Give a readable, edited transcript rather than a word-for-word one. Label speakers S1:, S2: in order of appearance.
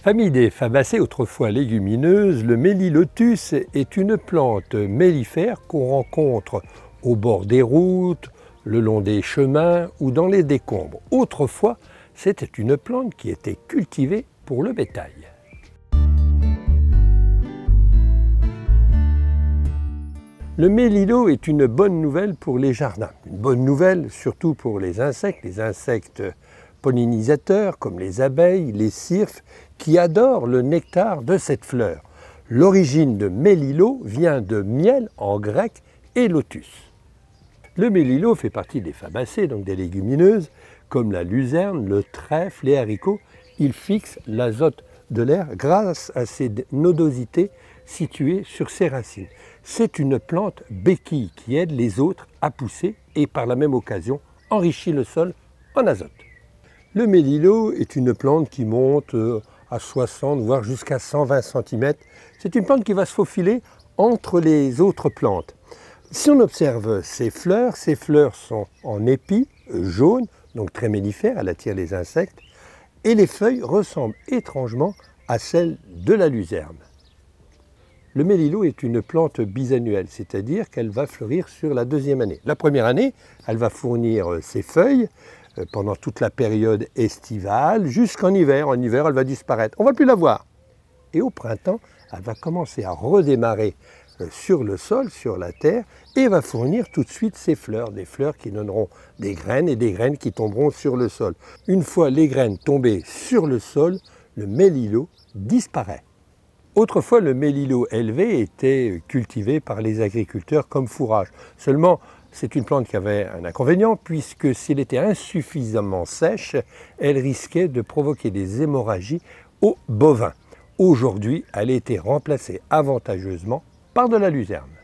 S1: Famille des Fabacées, autrefois légumineuse, le Mélilotus est une plante mellifère qu'on rencontre au bord des routes, le long des chemins ou dans les décombres. Autrefois, c'était une plante qui était cultivée pour le bétail. Le mélilo est une bonne nouvelle pour les jardins. Une bonne nouvelle surtout pour les insectes pollinisateurs comme les abeilles, les cirfes, qui adorent le nectar de cette fleur. L'origine de mélilo vient de miel en grec et lotus. Le mélilo fait partie des fabacées, donc des légumineuses, comme la luzerne, le trèfle, les haricots. Il fixe l'azote de l'air grâce à ses nodosités situées sur ses racines. C'est une plante béquille qui aide les autres à pousser et par la même occasion enrichit le sol en azote. Le mélilo est une plante qui monte à 60 voire jusqu'à 120 cm. C'est une plante qui va se faufiler entre les autres plantes. Si on observe ses fleurs sont en épi, jaunes, donc très mellifères, elle attire les insectes, et les feuilles ressemblent étrangement à celles de la luzerne. Le mélilo est une plante bisannuelle, c'est-à-dire qu'elle va fleurir sur la deuxième année. La première année, elle va fournir ses feuilles pendant toute la période estivale jusqu'en hiver. En hiver, elle va disparaître. On ne va plus la voir. Et au printemps, elle va commencer à redémarrer sur le sol, sur la terre, et va fournir tout de suite ses fleurs, des fleurs qui donneront des graines et des graines qui tomberont sur le sol. Une fois les graines tombées sur le sol, le mélilo disparaît. Autrefois, le mélilo élevé était cultivé par les agriculteurs comme fourrage. Seulement, c'est une plante qui avait un inconvénient, puisque s'il était insuffisamment sèche, elle risquait de provoquer des hémorragies aux bovins. Aujourd'hui, elle a été remplacée avantageusement par de la luzerne.